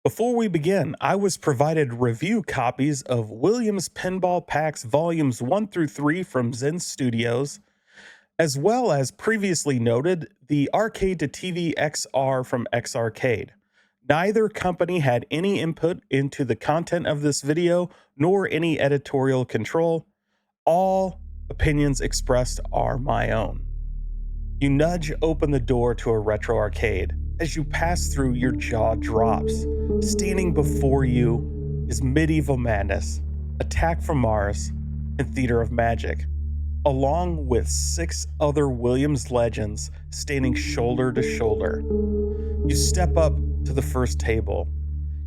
Before we begin, I was provided review copies of Williams Pinball Packs Volumes 1 through 3 from Zen Studios, as well as previously noted the Arcade to TV XR from XRCade. Neither company had any input into the content of this video, nor any editorial control. All opinions expressed are my own. You nudge open the door to a retro arcade. As you pass through, your jaw drops. Standing before you is Medieval Madness, Attack from Mars, and Theater of Magic, along with 6 other Williams legends standing shoulder to shoulder. You step up to the first table.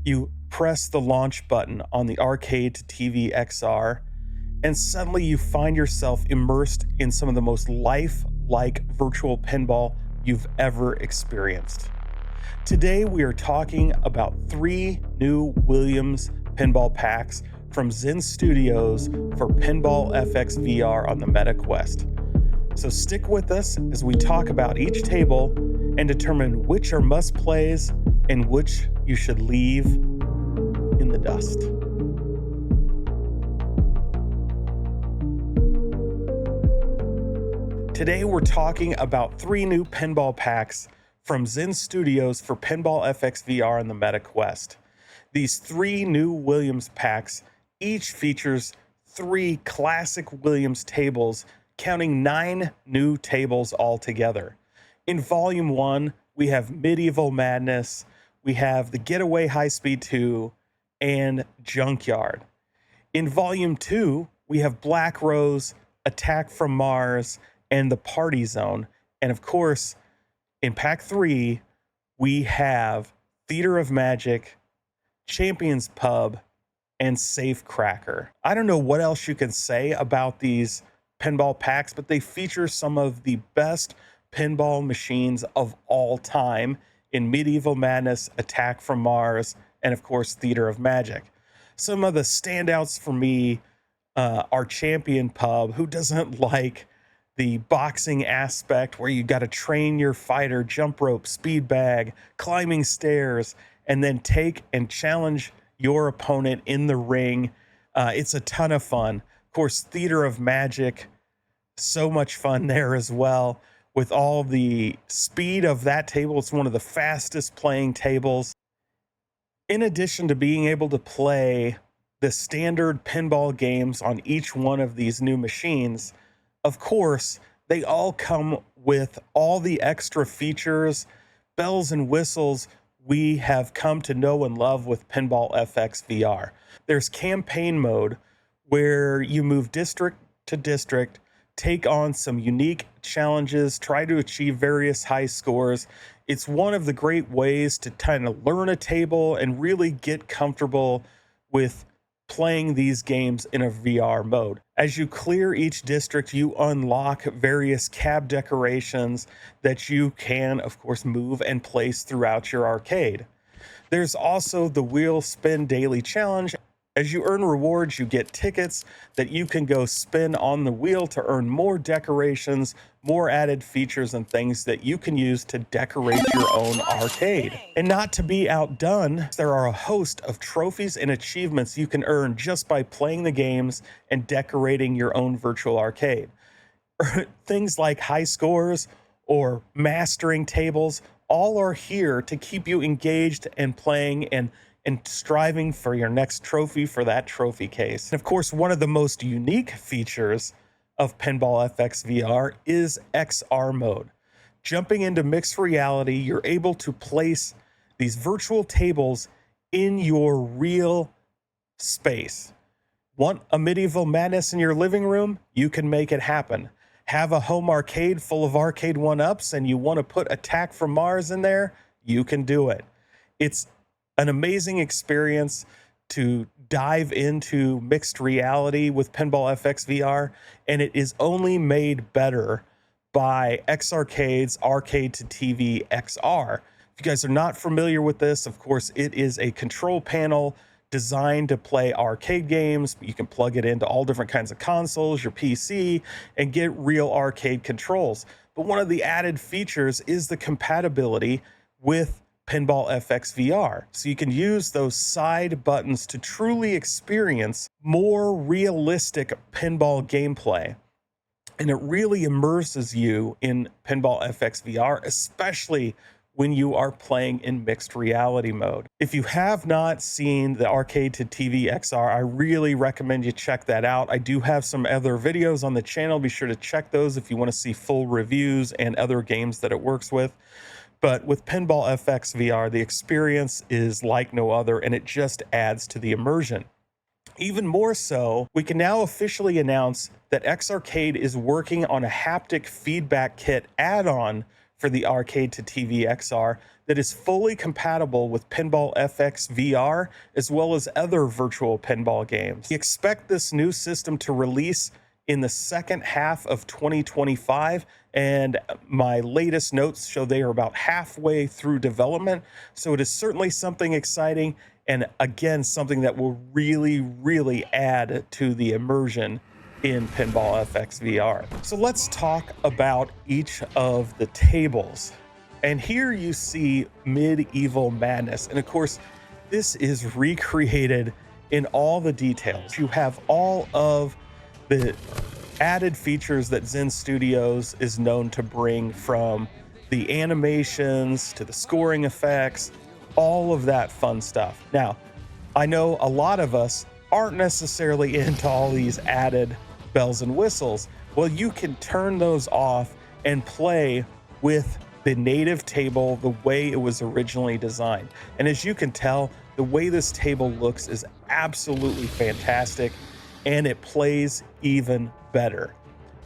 You press the launch button on the Arcade to TV XR, and suddenly you find yourself immersed in some of the most lifelike virtual pinball you've ever experienced. Today we are talking about 3 new Williams pinball packs from Zen Studios for Pinball FX VR on the Meta Quest. So stick with us as we talk about each table and determine which are must-plays and which you should leave in the dust. Today we're talking about 3 new pinball packs from Zen Studios for Pinball FX VR on the Meta Quest. These 3 new Williams packs each features 3 classic Williams tables, counting 9 new tables altogether. In Volume 1, we have Medieval Madness, we have the Getaway Highspeed 2, and Junkyard. In Volume 2, we have Black Rose, Attack from Mars, and the Party Zone. And of course, in Pack 3, we have Theater of Magic, Champions Pub, and Safecracker. I don't know what else you can say about these pinball packs, but they feature some of the best pinball machines of all time in Medieval Madness, Attack from Mars, and of course, Theater of Magic. Some of the standouts for me are Champion Pub. Who doesn't like the boxing aspect where you got to train your fighter, jump rope, speed bag, climbing stairs, and then take and challenge your opponent in the ring. It's a ton of fun. Of course, Theater of Magic, so much fun there as well. With all the speed of that table, it's one of the fastest playing tables. In addition to being able to play the standard pinball games on each one of these new machines, of course, they all come with all the extra features, bells and whistles we have come to know and love with Pinball FX VR. There's campaign mode where you move district to district, take on some unique challenges, try to achieve various high scores. It's one of the great ways to kind of learn a table and really get comfortable with playing these games in a VR mode. As you clear each district, you unlock various cab decorations that you can, of course, move and place throughout your arcade. There's also the Wheel Spin Daily Challenge. As you earn rewards, you get tickets that you can go spin on the wheel to earn more decorations, more added features, and things that you can use to decorate your own arcade. And not to be outdone, there are a host of trophies and achievements you can earn just by playing the games and decorating your own virtual arcade. Things like high scores or mastering tables, all are here to keep you engaged and playing and striving for your next trophy for that trophy case. And of course, one of the most unique features of Pinball FX VR is XR mode. Jumping into mixed reality, you're able to place these virtual tables in your real space. Want a Medieval Madness in your living room? You can make it happen. Have a home arcade full of arcade 1-ups and you want to put Attack from Mars in there? You can do it. It's an amazing experience to dive into mixed reality with Pinball FX VR, and it is only made better by XRCade's Arcade to TV XR. If you guys are not familiar with this, of course, it is a control panel designed to play arcade games. You can plug it into all different kinds of consoles, your PC, and get real arcade controls. But one of the added features is the compatibility with Pinball FX VR. So you can use those side buttons to truly experience more realistic pinball gameplay. And it really immerses you in Pinball FX VR, especially when you are playing in mixed reality mode. If you have not seen the Arcade to TV XR, I really recommend you check that out. I do have some other videos on the channel. Be sure to check those if you want to see full reviews and other games that it works with. But with Pinball FX VR, the experience is like no other, and it just adds to the immersion. Even more so, we can now officially announce that XRCade is working on a haptic feedback kit add-on for the Arcade to TV XR that is fully compatible with Pinball FX VR as well as other virtual pinball games. We expect this new system to release in the second half of 2025, and my latest notes show they are about halfway through development, so it is certainly something exciting, and again, something that will really add to the immersion in Pinball FX VR. So let's talk about each of the tables. And here you see Medieval Madness. And of course, this is recreated in all the details. You have all of the added features that Zen Studios is known to bring, from the animations to the scoring effects, all of that fun stuff. Now, I know a lot of us aren't necessarily into all these added bells and whistles. Well, you can turn those off and play with the native table the way it was originally designed. And as you can tell, the way this table looks is absolutely fantastic, and it plays even better.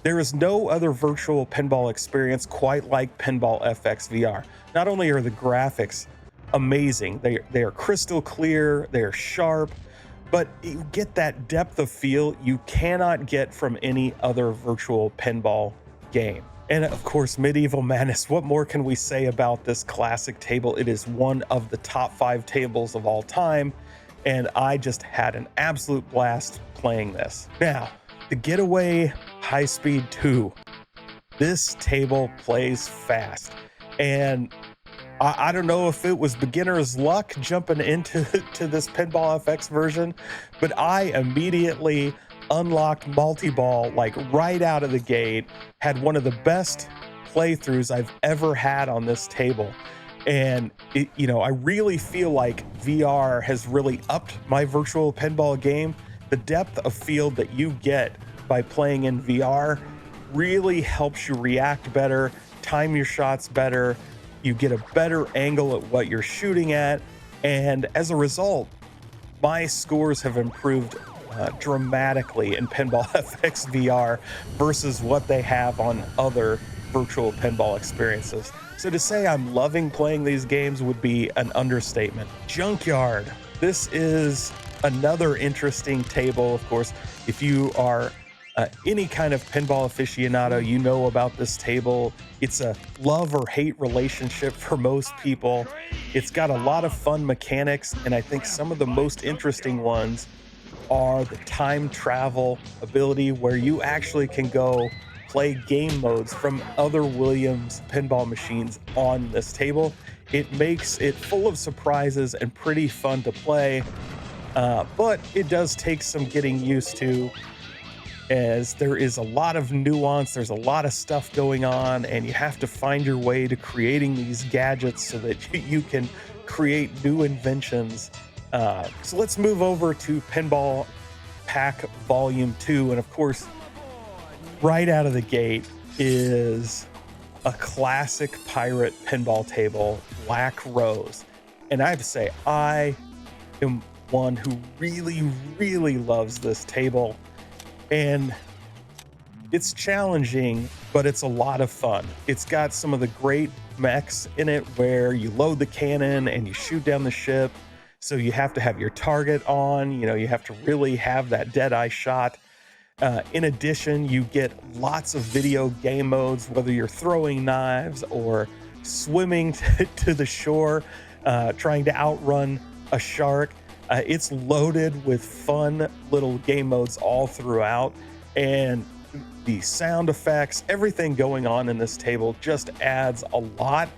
There is no other virtual pinball experience quite like Pinball FX VR. Not only are the graphics amazing, they are crystal clear, they are sharp, but you get that depth of feel you cannot get from any other virtual pinball game. And of course, Medieval Madness, what more can we say about this classic table? It is one of the top 5 tables of all time, and I just had an absolute blast playing this. Now, the Getaway Highspeed 2. This table plays fast, and I don't know if it was beginner's luck jumping into this Pinball FX version, but I immediately unlocked multi-ball like right out of the gate, had one of the best playthroughs I've ever had on this table. And I really feel like VR has really upped my virtual pinball game. The depth of field that you get by playing in VR really helps you react better, time your shots better. You get a better angle at what you're shooting at, and as a result, my scores have improved dramatically in Pinball FX VR versus what they have on other virtual pinball experiences. So to say I'm loving playing these games would be an understatement. Junkyard. This is another interesting table. Of course, if you are any kind of pinball aficionado, you know about this table. It's a love or hate relationship for most people. It's got a lot of fun mechanics, and I think some of the most interesting ones are the time travel ability, where you actually can go play game modes from other Williams pinball machines on this table. It makes it full of surprises and pretty fun to play, but it does take some getting used to, as there is a lot of nuance, there's a lot of stuff going on, and you have to find your way to creating these gadgets so that you can create new inventions. So let's move over to Pinball Pack Volume 2, and of course, right out of the gate is a classic pirate pinball table, Black Rose. And I have to say, I am one who really loves this table. And it's challenging, but it's a lot of fun. It's got some of the great mechs in it where you load the cannon and you shoot down the ship. So you have to have your target on, you have to really have that dead-eye shot. In addition, you get lots of video game modes, whether you're throwing knives or swimming to the shore, trying to outrun a shark. It's loaded with fun little game modes all throughout, and the sound effects, everything going on in this table just adds a lot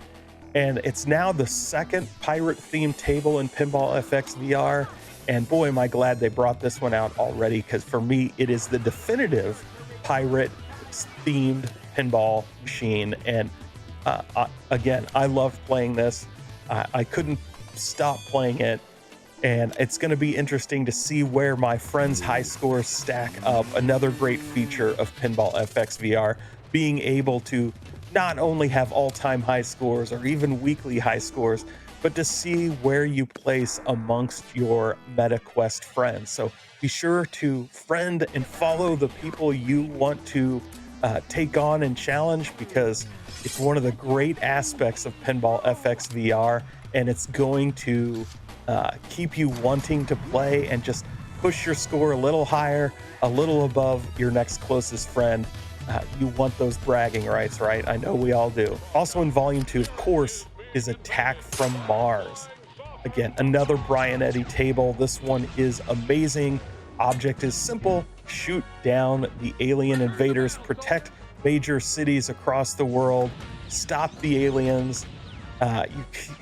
And it's now the second pirate-themed table in Pinball FX VR. And boy, am I glad they brought this one out already, because for me, it is the definitive pirate-themed pinball machine. And again, I love playing this. I couldn't stop playing it. And it's going to be interesting to see where my friends' high scores stack up. Another great feature of Pinball FX VR, being able to not only have all-time high scores or even weekly high scores, but to see where you place amongst your MetaQuest friends. So be sure to friend and follow the people you want to take on and challenge, because it's one of the great aspects of Pinball FX VR, and it's going to keep you wanting to play and just push your score a little higher, a little above your next closest friend. You want those bragging rights, right? I know we all do. Also in Volume 2, of course, is Attack from Mars. Again, another Brian Eddy table. This one is amazing. Object is simple: shoot down the alien invaders, protect major cities across the world, stop the aliens.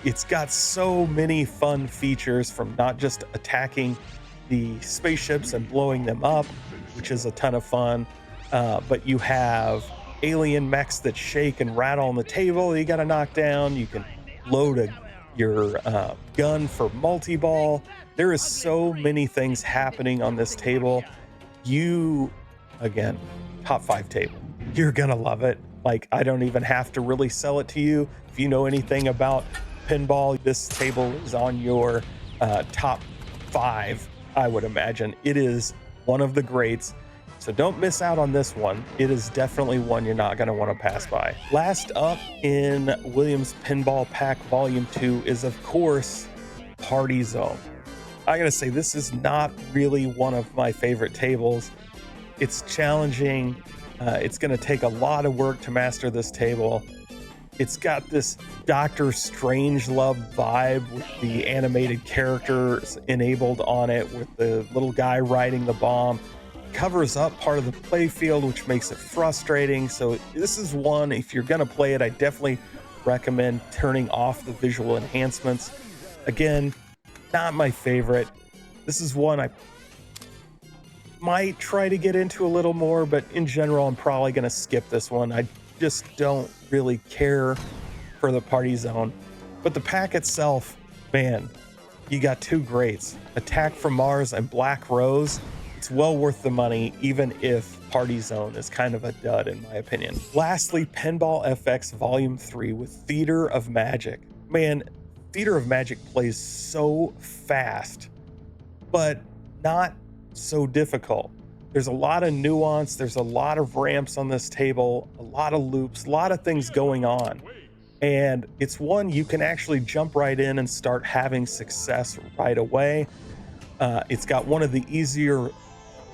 It's got so many fun features, from not just attacking the spaceships and blowing them up, which is a ton of fun, but you have alien mechs that shake and rattle on the table you got to knock down. You can load your gun for multi-ball. There is so many things happening on this table. Again, top 5 table. You're gonna love it. Like, I don't even have to really sell it to you. If you know anything about pinball, this table is on your top 5, I would imagine. It is one of the greats. So don't miss out on this one. It is definitely one you're not going to want to pass by. Last up in Williams Pinball Pack Volume 2 is, of course, Party Zone. I gotta say, this is not really one of my favorite tables. It's challenging. It's going to take a lot of work to master this table. It's got this Doctor Strangelove vibe with the animated characters enabled on it, with the little guy riding the bomb. Covers up part of the playfield, which makes it frustrating. So this is one, if you're going to play it, I definitely recommend turning off the visual enhancements. Again, not my favorite. This is one I might try to get into a little more, but in general, I'm probably going to skip this one. I just don't really care for the Party Zone. But the pack itself, man, you got two greats: Attack from Mars and Black Rose. It's well worth the money, even if Party Zone is kind of a dud, in my opinion. Lastly, Pinball FX Volume 3 with Theater of Magic. Man, Theater of Magic plays so fast, but not so difficult. There's a lot of nuance. There's a lot of ramps on this table, a lot of loops, a lot of things going on. And it's one you can actually jump right in and start having success right away. It's got one of the easier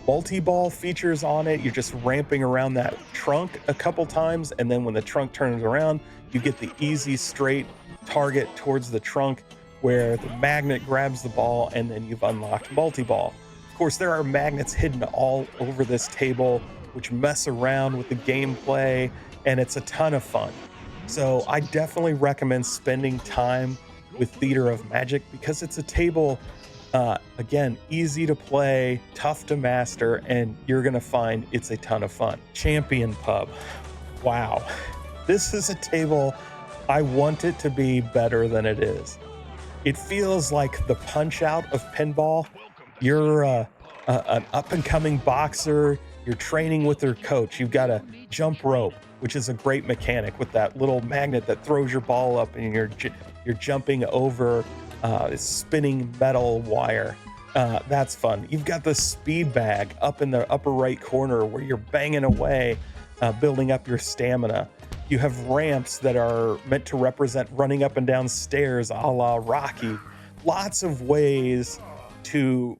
multi-ball features on it. You're just ramping around that trunk a couple times, and then when the trunk turns around, you get the easy straight target towards the trunk where the magnet grabs the ball, and then you've unlocked multi-ball. Of course, there are magnets hidden all over this table which mess around with the gameplay, and it's a ton of fun. So I definitely recommend spending time with Theater of Magic, because it's a table, again, easy to play, tough to master, and you're gonna find it's a ton of fun. Champion Pub. Wow. This is a table I want it to be better than it is. It feels like the Punch-Out of pinball. You're an up-and-coming boxer. You're training with your coach. You've got a jump rope, which is a great mechanic with that little magnet that throws your ball up, and you're jumping over spinning metal wire. That's fun. You've got the speed bag up in the upper right corner where you're banging away, building up your stamina. You have ramps that are meant to represent running up and down stairs, a la Rocky. Lots of ways to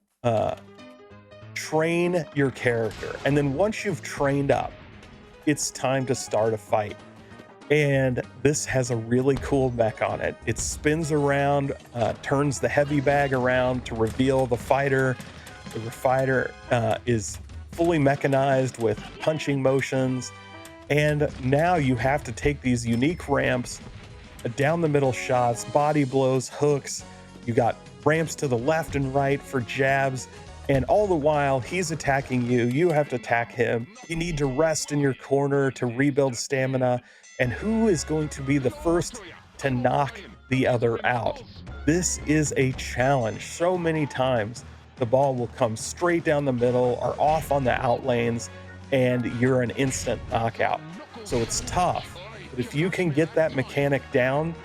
train your character. And then once you've trained up, it's time to start a fight. And this has a really cool mech on it. It spins around, turns the heavy bag around to reveal the fighter. The fighter is fully mechanized with punching motions. And now you have to take these unique ramps down the middle shots, body blows, hooks. You got ramps to the left and right for jabs. And all the while he's attacking you, you have to attack him. You need to rest in your corner to rebuild stamina. And who is going to be the first to knock the other out? This is a challenge. So many times the ball will come straight down the middle or off on the out lanes, and you're an instant knockout. So it's tough. But if you can get that mechanic down,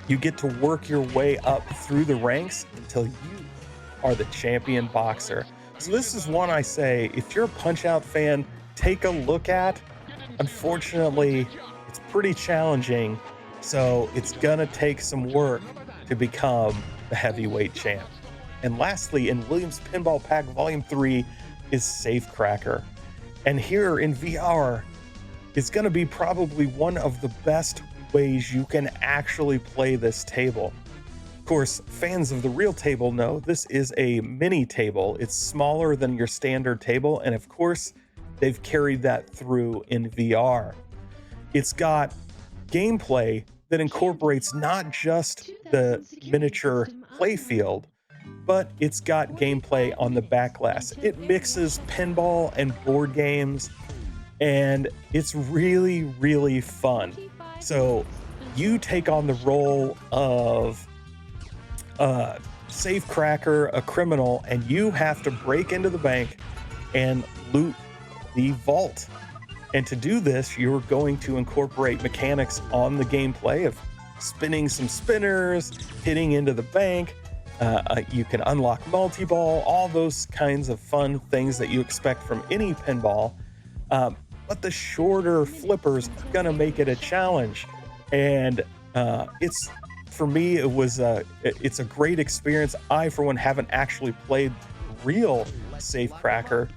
you get to work your way up through the ranks until you are the champion boxer. So this is one I say, if you're a Punch-Out fan, take a look at. Unfortunately, it's pretty challenging, so it's gonna take some work to become the heavyweight champ. And lastly, in Williams Pinball Pack Volume 3 is Safecracker. And here in VR, it's gonna be probably one of the best ways you can actually play this table. Of course, fans of the real table know this is a mini table. It's smaller than your standard table, and of course, they've carried that through in VR. It's got gameplay that incorporates not just the miniature playfield, but it's got gameplay on the back glass. It mixes pinball and board games, and it's really, really fun. So you take on the role of Safecracker, a criminal, and you have to break into the bank and loot the vault. And to do this, you're going to incorporate mechanics on the gameplay of spinning some spinners, hitting into the bank. You can unlock multi-ball, all those kinds of fun things that you expect from any pinball. But the shorter flippers are gonna make it a challenge. And for me, it's a great experience. I, for one, haven't actually played real Safecracker,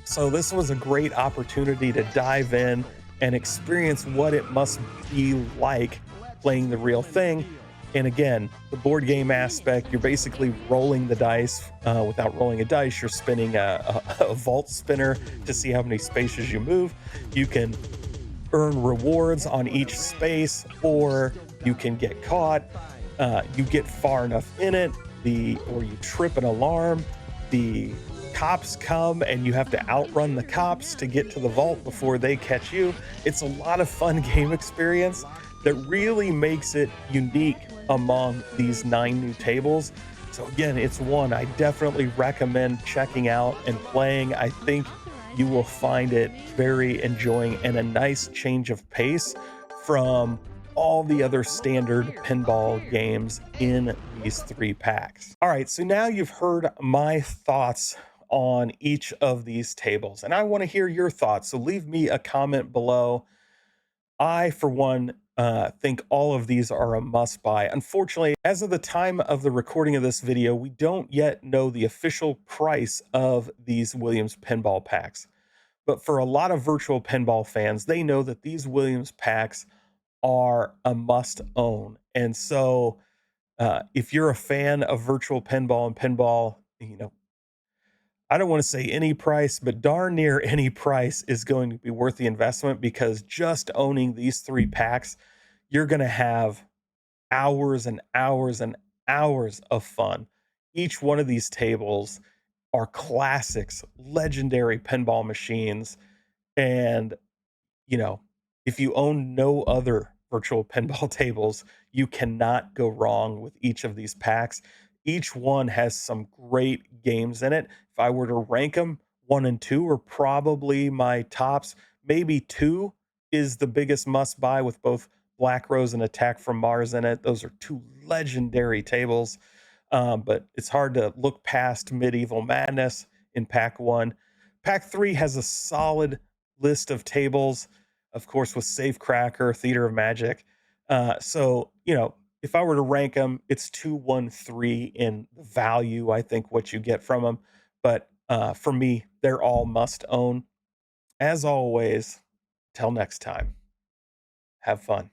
so this was a great opportunity to dive in and experience what it must be like playing the real thing. And again, the board game aspect, you're basically rolling the dice. Without rolling a dice, you're spinning a vault spinner to see how many spaces you move. You can earn rewards on each space, or you can get caught. You get far enough in it, or you trip an alarm, the cops come and you have to outrun the cops to get to the vault before they catch you. It's a lot of fun game experience that really makes it unique among these 9 new tables. So again, it's one I definitely recommend checking out and playing. I think you will find it very enjoying and a nice change of pace from all the other standard pinball games in these 3 packs. All right, so now you've heard my thoughts on each of these tables, and I want to hear your thoughts. So leave me a comment below. I, for one, think all of these are a must buy. Unfortunately, as of the time of the recording of this video, we don't yet know the official price of these Williams pinball packs. But for a lot of virtual pinball fans, they know that these Williams packs are a must own. And so if you're a fan of virtual pinball and pinball, I don't want to say any price, but darn near any price is going to be worth the investment, because just owning these 3 packs, you're going to have hours and hours and hours of fun. Each one of these tables are classics, legendary pinball machines. And, if you own no other virtual pinball tables, you cannot go wrong with each of these packs. Each one has some great games in it. If I were to rank them, 1 and 2 are probably my tops. Maybe 2 is the biggest must buy, with both Black Rose and Attack from Mars in it. Those are 2 legendary tables. But it's hard to look past Medieval Madness in Pack 1. Pack 3 has a solid list of tables, of course, with Safecracker, Theater of Magic. So, if I were to rank them, it's 2, 1, 3 in value, I think, what you get from them. But for me, they're all must own. As always, till next time, have fun.